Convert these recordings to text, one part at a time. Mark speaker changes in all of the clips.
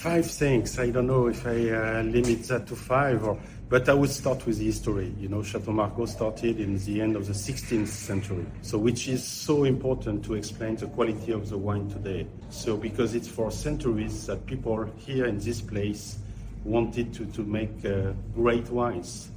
Speaker 1: Five things. I don't know if I limit that to five, but I would start with the history. Chateau Margaux started in the end of the 16th century, so which is so important to explain the quality of the wine today. So because it's for centuries that people here in this place wanted to make great wines.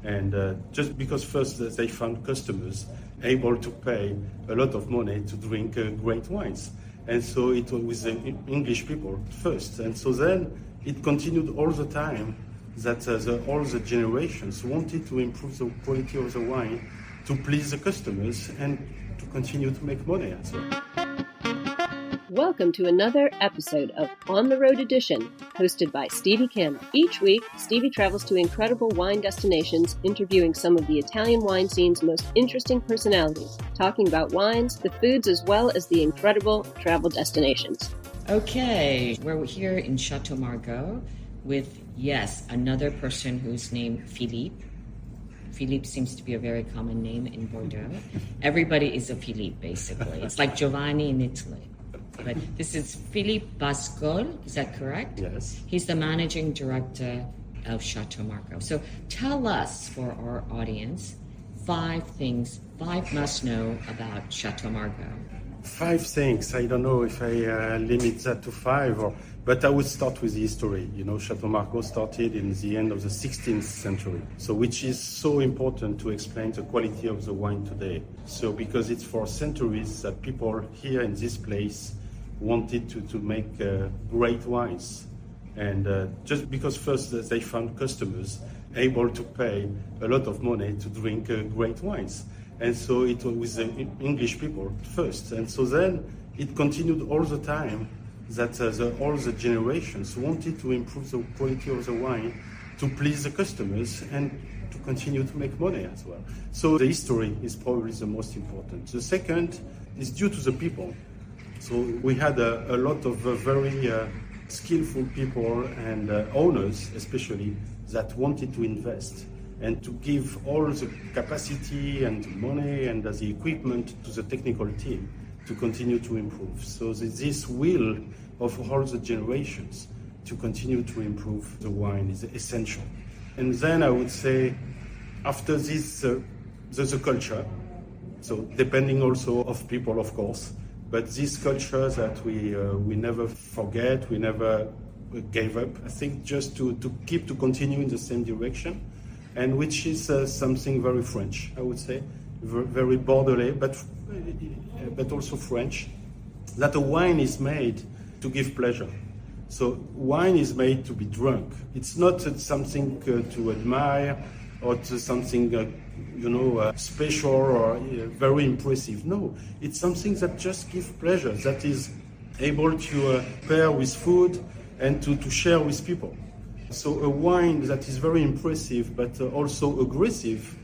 Speaker 1: And just because first they found customers able to pay a lot of money to drink great wines. And so it was with the English people first. And so then it continued all the time that all the generations wanted to improve the quality of the wine to please the customers and to continue to make money as well.
Speaker 2: Welcome to another episode of On the Road Edition, hosted by Stevie Kim. Each week, Stevie travels to incredible wine destinations, interviewing some of the Italian wine scene's most interesting personalities, talking about wines, the foods, as well as the incredible travel destinations.
Speaker 3: Okay, we're here in Chateau Margaux with, yes, another person who's named Philippe. Philippe seems to be a very common name in Bordeaux. Everybody is a Philippe, basically. It's like Giovanni in Italy. But this is Philippe Bascol, is that correct?
Speaker 1: Yes.
Speaker 3: He's the managing director of Chateau Margaux. So tell us, for our audience, five must know about Chateau Margaux.
Speaker 1: Five things. I don't know if I limit that to five, but I would start with the history. Chateau Margaux started in the end of the 16th century, so which is so important to explain the quality of the wine today. So because it's for centuries that people here in this place wanted to make great wines. And just because first they found customers able to pay a lot of money to drink great wines. And so it was with the English people first. And so then it continued all the time that all the generations wanted to improve the quality of the wine to please the customers and to continue to make money as well. So the history is probably the most important. The second is due to the people. So we had a lot of very skillful people and owners especially that wanted to invest and to give all the capacity and money and the equipment to the technical team to continue to improve. So this will of all the generations to continue to improve the wine is essential. And then I would say after this, there's a culture. So depending also of people, of course, but this culture that we never forget, we never gave up, I think just to continue in the same direction, and which is something very French, I would say, very Bordelais, but also French, that a wine is made to give pleasure. So wine is made to be drunk. It's not something to admire or to something special or very impressive. No, it's something that just gives pleasure, that is able to pair with food and to share with people. So a wine that is very impressive but also aggressive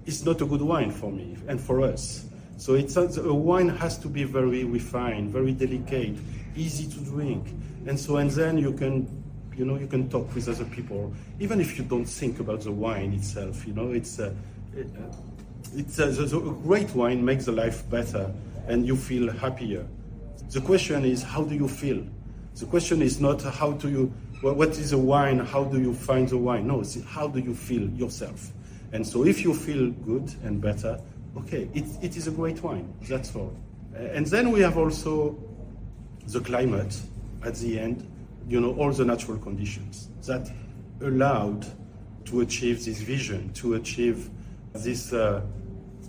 Speaker 1: is not a good wine for me and for us. So a wine has to be very refined, very delicate, easy to drink, and then you can talk with other people, even if you don't think about the wine itself. A great wine makes the life better, and you feel happier. The question is, how do you feel? The question is not what is a wine? How do you find the wine? No, it's how do you feel yourself? And so if you feel good and better, okay, it is a great wine, that's all. And then we have also the climate at the end, all the natural conditions that allowed to achieve this vision, to achieve this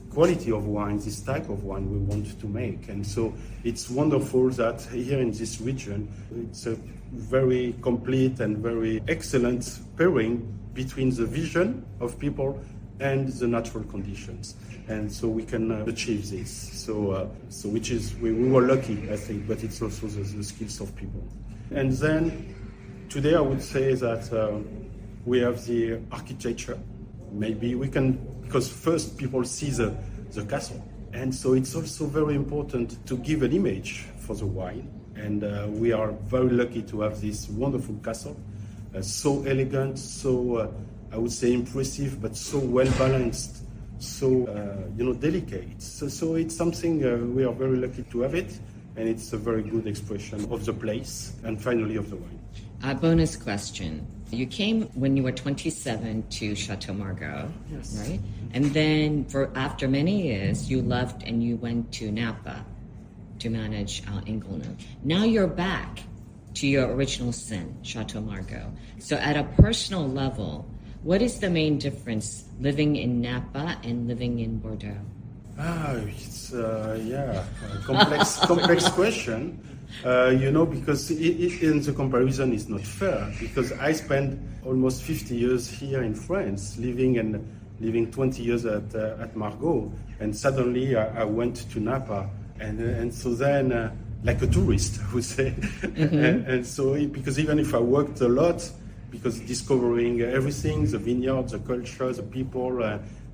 Speaker 1: quality of wine, this type of wine we want to make. And so it's wonderful that here in this region, it's a very complete and very excellent pairing between the vision of people and the natural conditions. And so we can achieve this. So which is, we were lucky, I think, but it's also the skills of people. And then today I would say that we have the architecture. Maybe we can, because first people see the castle. And so it's also very important to give an image for the wine. And we are very lucky to have this wonderful castle, so elegant, so I would say impressive, but so well balanced, so delicate. So it's something we are very lucky to have it. and it's a very good expression of the place and finally of the wine.
Speaker 3: Bonus question. You came when you were 27 to Chateau Margaux,
Speaker 1: Yes.
Speaker 3: right? And then after many years, you left and you went to Napa to manage Inglewood. Now you're back to your original sin, Chateau Margaux. So at a personal level, what is the main difference living in Napa and living in Bordeaux?
Speaker 1: It's a complex question. Because in the comparison is not fair. Because I spent almost 50 years here in France, living 20 years at Margaux, and suddenly I went to Napa, and so then like a tourist, I would say.
Speaker 3: Mm-hmm.
Speaker 1: and so because even if I worked a lot, because discovering everything, the vineyard, the culture, the people,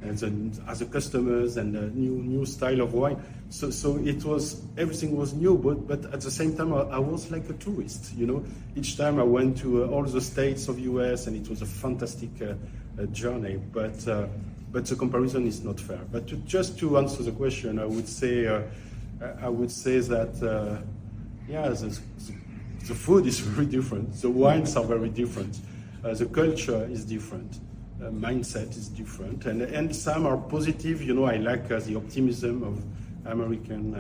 Speaker 1: and the other customers, and the new style of wine. So it was, everything was new, but at the same time I was like a tourist. Each time I went to all the states of US, and it was a fantastic journey. But the comparison is not fair. But just to answer the question, I would say that the food is very different. The wines are very different. The culture is different. Mindset is different, and some are positive. I like the optimism of American.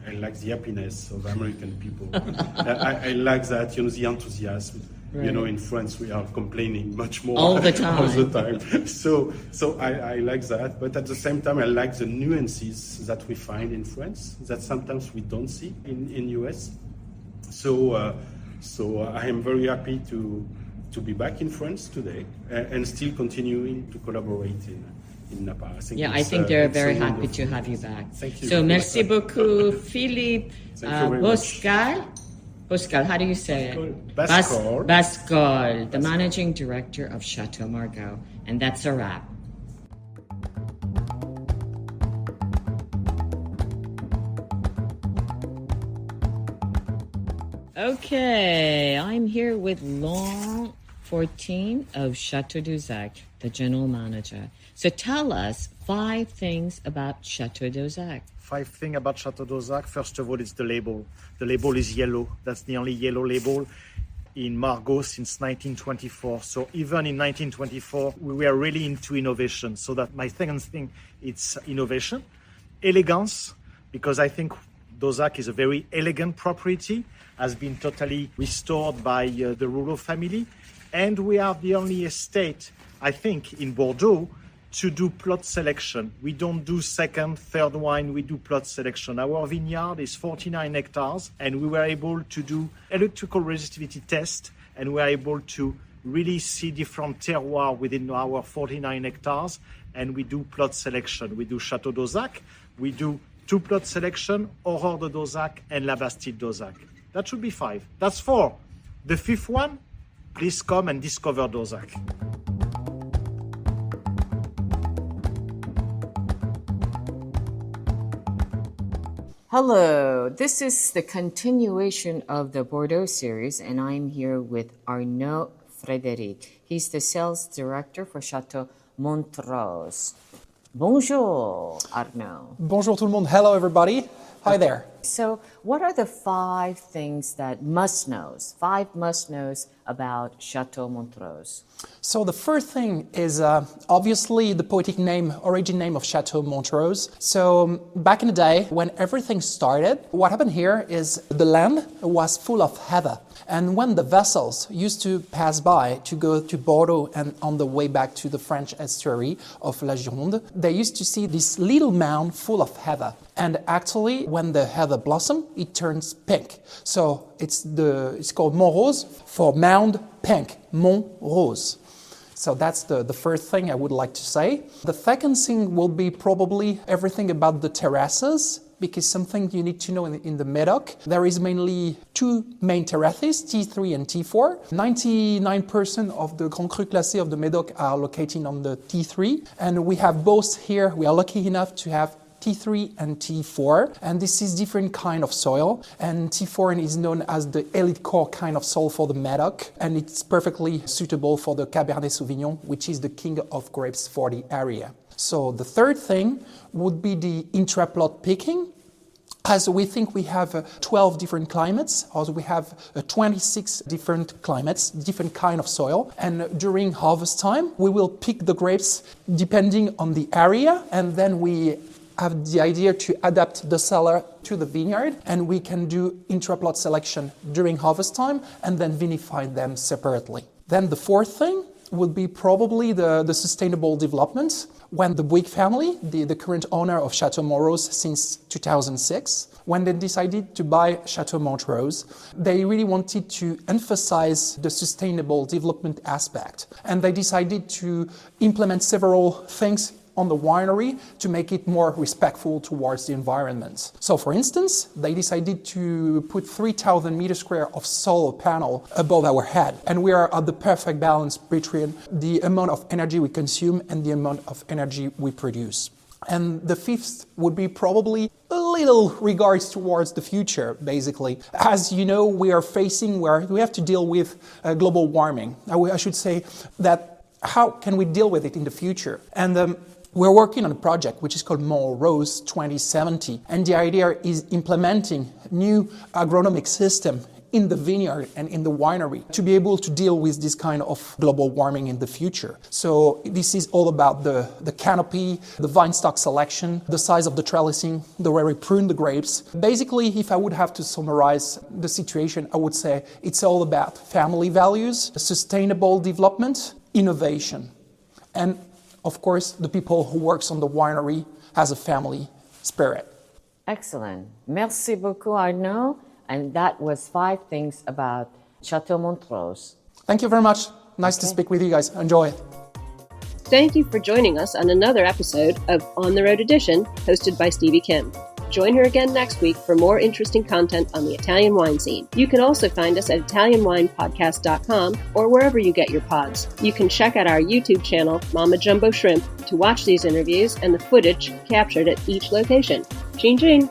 Speaker 1: I like the happiness of American people. I like that. The enthusiasm.
Speaker 3: Right.
Speaker 1: In France we are complaining much more
Speaker 3: All the time.
Speaker 1: all the time. So I like that, but at the same time I like the nuances that we find in France that sometimes we don't see in US. So I am very happy to be back in France today and still continuing to collaborate in Napa.
Speaker 3: I think they're very happy to have you back.
Speaker 1: Thank you.
Speaker 3: So merci beaucoup, Philippe
Speaker 1: Thank you very
Speaker 3: Boscal. Boscal, how do you say it?
Speaker 1: Bascal.
Speaker 3: Bascal, the managing director of Chateau Margaux. And that's a wrap. Okay, I'm here with Laurent Fortin of Chateau d'Auzac, the general manager. So tell us 5 things about Chateau d'Auzac.
Speaker 4: 5 things about Chateau d'Auzac. First of all, it's the label. The label is yellow. That's the only yellow label in Margaux since 1924. So even in 1924, we were really into innovation. So that my second thing, it's innovation. Elegance, because I think d'Auzac is a very elegant property, has been totally restored by the rural family. And we are the only estate, I think, in Bordeaux to do plot selection. We don't do second, third wine, we do plot selection. Our vineyard is 49 hectares, and we were able to do electrical resistivity test, and we are able to really see different terroirs within our 49 hectares, and we do plot selection. We do Chateau d'Auzac, we do 2 plot selection, Aurore de d'Auzac and La Bastide d'Auzac. That should be 5. That's 4. The 5th one, please come and discover d'Auzac.
Speaker 3: Hello, this is the continuation of the Bordeaux series, and I'm here with Arnaud Frédéric. He's the sales director for Chateau Montrose. Bonjour, Arnaud.
Speaker 5: Bonjour tout le monde. Hello, everybody. Hi there.
Speaker 3: So, what are the 5 things that must-knows, 5 must-knows about Chateau Montrose?
Speaker 5: So the first thing is obviously the poetic origin name of Chateau Montrose. So back in the day, when everything started, what happened here is the land was full of heather. And when the vessels used to pass by to go to Bordeaux and on the way back to the French estuary of La Gironde, they used to see this little mound full of heather. And actually, when the heather blossom, it turns pink. So it's called Mont Rose for mound pink, Mont Rose. So that's the first thing I would like to say. The second thing will be probably everything about the terraces, because something you need to know in the Medoc. There is mainly 2 main terraces, T3 and T4. 99% of the Grand Cru Classé of the Medoc are located on the T3. And we have both here. We are lucky enough to have T3 and T4, and this is different kind of soil, and T4 is known as the elite core kind of soil for the Medoc, and it's perfectly suitable for the Cabernet Sauvignon, which is the king of grapes for the area. So the third thing would be the intraplot picking. as we think we have 12 different climates, also we have 26 different climates, different kind of soil. And during harvest time, we will pick the grapes depending on the area, and then we have the idea to adapt the cellar to the vineyard, and we can do intraplot selection during harvest time and then vinify them separately. Then the fourth thing would be probably the sustainable development. When the Bouygues family, the current owner of Chateau Montrose since 2006, when they decided to buy Chateau Montrose, they really wanted to emphasize the sustainable development aspect. And they decided to implement several things on the winery to make it more respectful towards the environment. So for instance, they decided to put 3,000 meters square of solar panel above our head. And we are at the perfect balance between the amount of energy we consume and the amount of energy we produce. And the fifth would be probably a little regards towards the future, basically. As you know, we have to deal with global warming. I should say that how can we deal with it in the future? And we're working on a project which is called Montrose 2070, and the idea is implementing new agronomic system in the vineyard and in the winery to be able to deal with this kind of global warming in the future. So this is all about the canopy, the vine stock selection, the size of the trellising, the way we prune the grapes. Basically, if I would have to summarize the situation, I would say it's all about family values, sustainable development, innovation, and of course, the people who works on the winery has a family spirit.
Speaker 6: Excellent. Merci beaucoup, Arnaud. And that was 5 things about Chateau Montrose.
Speaker 5: Thank you very much. Nice to speak with you guys. Enjoy it.
Speaker 2: Thank you for joining us on another episode of On the Road Edition, hosted by Stevie Kim. Join her again next week for more interesting content on the Italian wine scene. You can also find us at ItalianWinePodcast.com or wherever you get your pods. You can check out our YouTube channel, Mama Jumbo Shrimp, to watch these interviews and the footage captured at each location. Cin Cin!